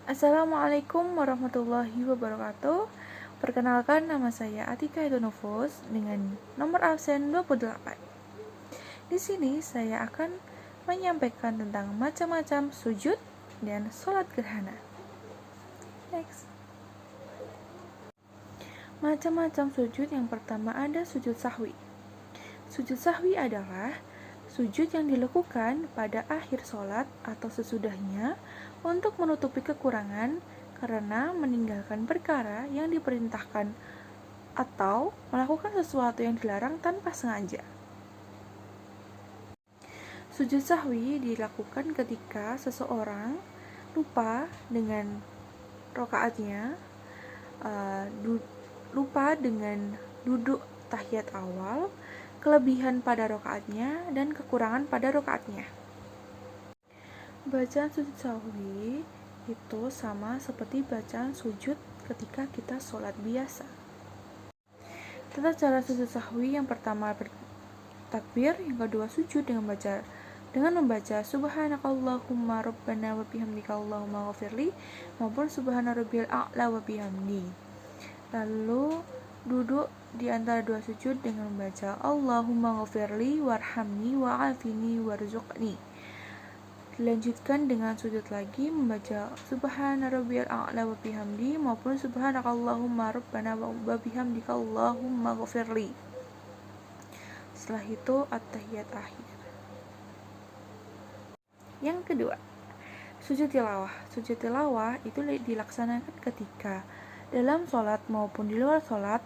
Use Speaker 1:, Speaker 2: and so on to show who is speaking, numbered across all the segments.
Speaker 1: Assalamualaikum warahmatullahi wabarakatuh. Perkenalkan, nama saya Atika Idonofus dengan nomor absen 28. Di sini saya akan menyampaikan tentang macam-macam sujud dan sholat gerhana. Next. Macam-macam sujud, yang pertama ada sujud sahwi. Sujud sahwi adalah sujud yang dilakukan pada akhir sholat atau sesudahnya untuk menutupi kekurangan karena meninggalkan perkara yang diperintahkan atau melakukan sesuatu yang dilarang tanpa sengaja. Sujud sahwi dilakukan ketika seseorang lupa dengan rokaatnya, lupa dengan duduk tahiyat awal, kelebihan pada rokaatnya, dan kekurangan pada rokaatnya. Bacaan sujud sahwi itu sama seperti bacaan sujud ketika kita sholat biasa. Tata cara sujud sahwi, yang pertama bertakbir, yang kedua sujud dengan membaca subhanakallahumma rabbana wa bihamdika allahumma ghafirli maupun subhana rabbiyal a'la wa bihamdi. Lalu duduk di antara dua sujud dengan membaca Allahumma ghafirli warhamni wa'afini warzuqni. Dilanjutkan dengan sujud lagi membaca subhana rabbiyal a'la wa bihamdi maupun subhanakallahumma rabbana wa bihamdika allahumma ghafirli. Setelah itu at-tahiyat akhir. Yang kedua, sujud tilawah. Sujud tilawah itu dilaksanakan ketika dalam sholat maupun di luar sholat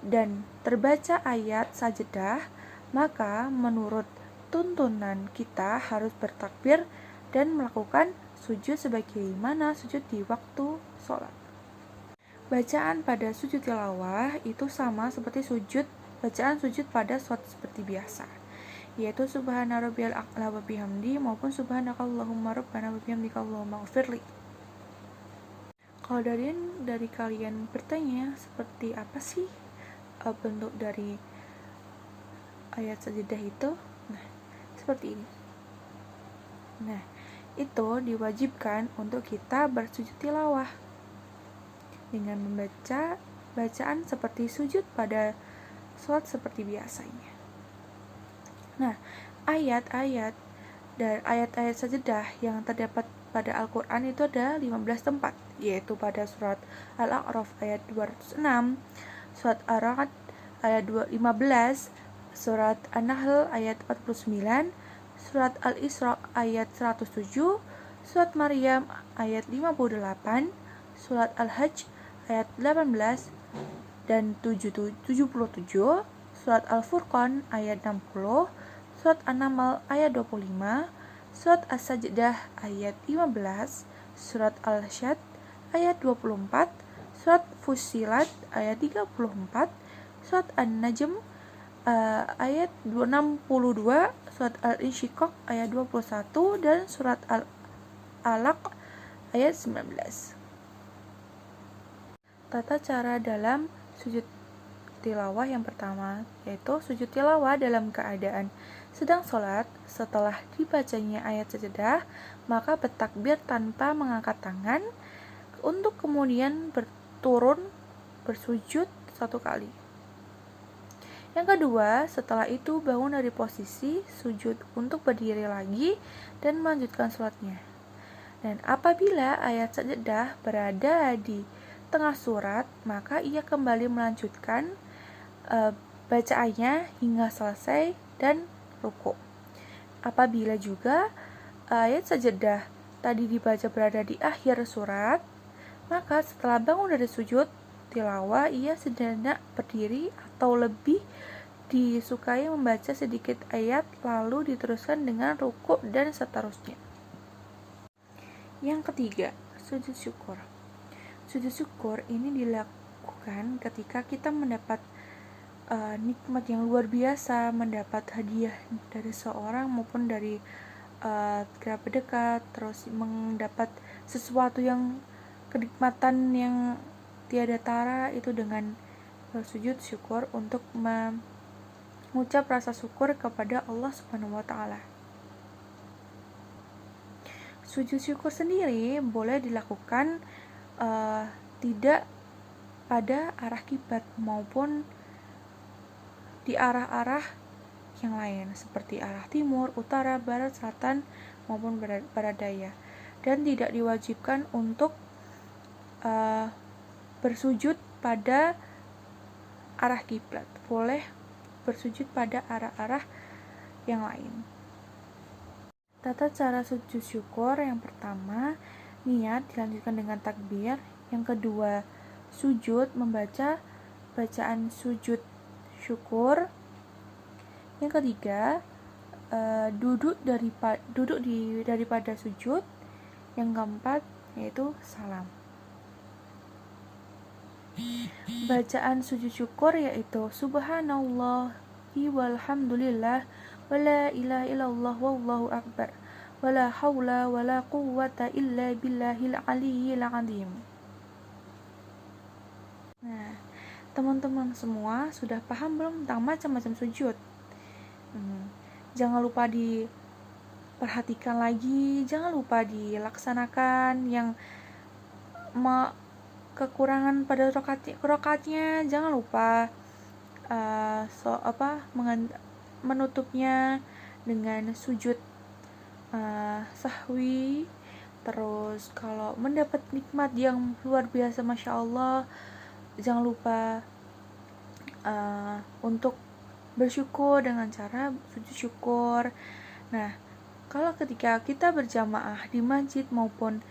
Speaker 1: dan terbaca ayat sajadah, maka menurut tuntunan kita harus bertakbir dan melakukan sujud sebagaimana sujud di waktu sholat. Bacaan pada sujud tilawah itu sama seperti bacaan sujud pada sholat seperti biasa, yaitu subhana rabbiyal a'la wa bihamdi maupun subhanakallahumma rabbana wa bihamdika allahumma ghafirli. Kalau dari kalian bertanya seperti apa sih bentuk dari ayat sajadah itu? Nah, seperti ini. Nah, itu diwajibkan untuk kita bersujud tilawah dengan membaca bacaan seperti sujud pada sholat seperti biasanya. Nah, ayat-ayat sajadah yang terdapat pada Al-Quran itu ada 15 tempat, yaitu pada surat Al-A'raf ayat 206, surat Ar-Ra'd ayat 15, surat An-Nahl ayat 49, surat Al-Isra ayat 107, surat Maryam ayat 58, surat Al-Hajj ayat 18 dan 77, surat Al-Furqan ayat 60, surat An-Naml ayat 25, surat As-Sajdah ayat 15, surat Al-Syad ayat 24, surat Fussilat ayat 34, surat An-Najm ayat 62, surat Al-Insyiqaq ayat 21 dan surat Al-Alaq ayat 19. Tata cara dalam sujud tilawah yang pertama, yaitu sujud tilawah dalam keadaan sedang sholat. Setelah dibacanya ayat sajadah, maka bertakbir tanpa mengangkat tangan untuk kemudian berturun bersujud satu kali. Yang kedua, setelah itu bangun dari posisi sujud untuk berdiri lagi dan melanjutkan sholatnya. Dan apabila ayat sajadah berada di tengah surat, maka ia kembali melanjutkan bacaannya hingga selesai dan ruku. Apabila juga ayat sajadah tadi dibaca berada di akhir surat, maka setelah bangun dari sujud tilawah, ia sejenak berdiri atau lebih disukai membaca sedikit ayat lalu diteruskan dengan ruku dan seterusnya. Yang ketiga, sujud syukur. Sujud syukur ini dilakukan ketika kita mendapat nikmat yang luar biasa, mendapat hadiah dari seorang maupun dari kerabat dekat, terus mendapat sesuatu yang kenikmatan yang tiada tara, itu dengan sujud syukur untuk mengucap rasa syukur kepada Allah Subhanahu wa taala. Sujud syukur sendiri boleh dilakukan tidak pada arah kiblat maupun di arah-arah yang lain seperti arah timur, utara, barat, selatan maupun barat daya, dan tidak diwajibkan untuk bersujud pada arah kiblat. Boleh bersujud pada arah-arah yang lain. Tata cara sujud syukur: yang pertama, niat dilanjutkan dengan takbir. Yang kedua, sujud membaca bacaan sujud syukur. Yang ketiga, duduk daripada sujud. Yang keempat yaitu salam. Bacaan sujud syukur yaitu subhanallah walhamdulillah wala ilaha illallah wallahu akbar wala haula wala quwwata illa billahil aliyyil azim. Nah, teman-teman semua sudah paham belum tentang macam-macam sujud? Jangan lupa diperhatikan lagi, jangan lupa dilaksanakan yang kekurangan pada rakaatnya, jangan lupa menutupnya dengan sujud sahwi. Terus kalau mendapat nikmat yang luar biasa, Masya Allah, jangan lupa untuk bersyukur dengan cara sujud syukur. Nah, kalau ketika kita berjamaah di masjid maupun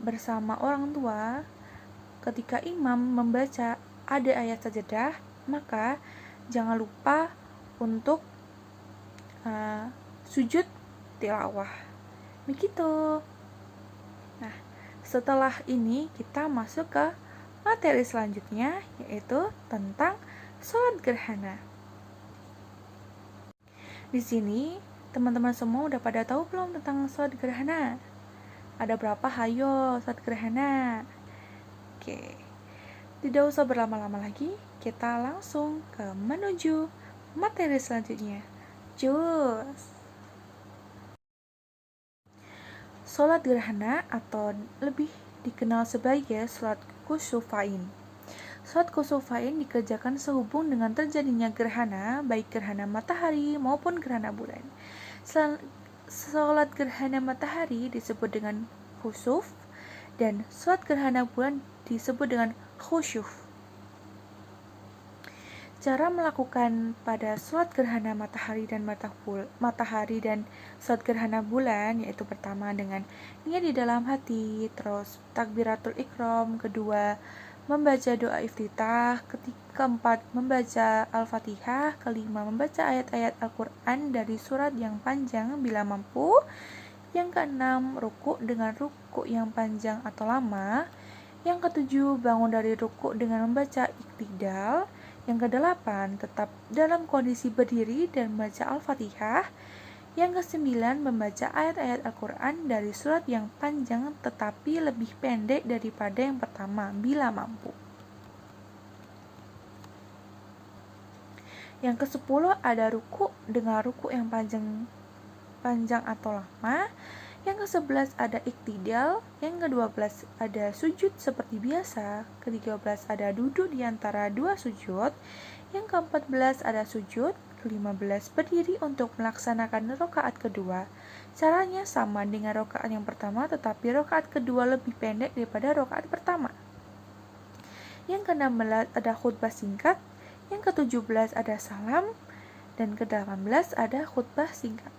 Speaker 1: bersama orang tua, ketika imam membaca ada ayat sajadah, maka jangan lupa untuk sujud tilawah. Begitu. Nah, setelah ini kita masuk ke materi selanjutnya, yaitu tentang sholat gerhana. Di sini teman-teman semua udah pada tahu belum tentang sholat gerhana? Ada berapa hayo sholat gerhana? Oke, tidak usah berlama-lama lagi, kita langsung menuju materi selanjutnya. Cus! Sholat gerhana atau lebih dikenal sebagai sholat kusufain. Sholat kusufain dikerjakan sehubung dengan terjadinya gerhana, baik gerhana matahari maupun gerhana bulan. Sholat gerhana matahari disebut dengan khusuf, dan sholat gerhana bulan disebut dengan khusyuf. Cara melakukan pada sholat gerhana matahari dan sholat gerhana bulan yaitu pertama dengan niat di dalam hati, terus takbiratul ikram, kedua membaca doa iftitah, keempat membaca Al-Fatihah, kelima membaca ayat-ayat Al-Quran dari surat yang panjang bila mampu, yang keenam ruku dengan ruku yang panjang atau lama, yang ketujuh bangun dari ruku dengan membaca iktidal, yang kedelapan tetap dalam kondisi berdiri dan membaca Al-Fatihah, yang kesembilan membaca ayat-ayat Al-Quran dari surat yang panjang tetapi lebih pendek daripada yang pertama bila mampu. Yang ke-10 ada ruku dengan ruku yang panjang atau lama. Yang ke-11 ada iktidal. Yang ke-12 ada sujud seperti biasa. Ke-13 ada duduk di antara dua sujud. Yang ke-14 ada sujud. Ke-15 berdiri untuk melaksanakan rakaat kedua. Caranya sama dengan rakaat yang pertama, tetapi rakaat kedua lebih pendek daripada rakaat pertama. Yang ke-16 ada khutbah singkat. Yang ke-17 ada salam. Dan ke-18 ada khutbah singkat.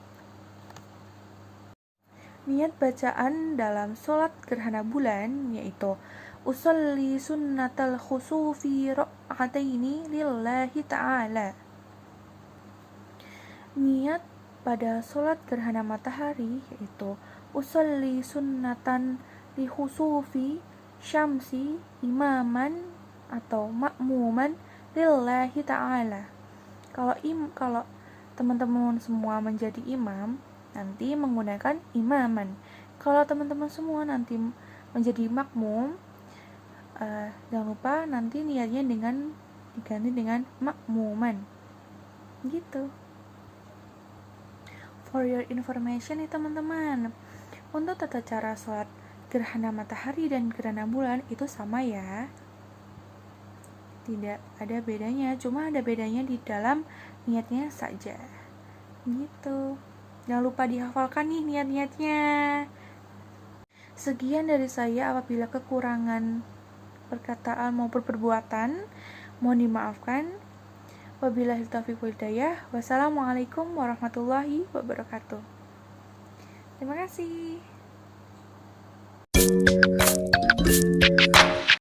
Speaker 1: Niat bacaan dalam sholat gerhana bulan yaitu usolli sunnatal khusufi ra'ataini lillahi ta'ala. Niat pada sholat gerhana matahari yaitu usolli sunnatan li khusufi syamsi imaman atau makmuman lillahi ta'ala. Kalau teman-teman semua menjadi imam, nanti menggunakan imaman. Kalau teman-teman semua nanti menjadi makmum, jangan lupa nanti niatnya diganti dengan makmuman. Gitu. For your information nih teman-teman, untuk tata cara sholat gerhana matahari dan gerhana bulan itu sama ya. Tidak ada bedanya, cuma ada bedanya di dalam niatnya saja. Gitu. Jangan lupa dihafalkan nih niat-niatnya. Sekian dari saya, apabila kekurangan perkataan maupun perbuatan mohon dimaafkan. Wabillahi taufiq wal hidayah. Wassalamualaikum warahmatullahi wabarakatuh. Terima kasih.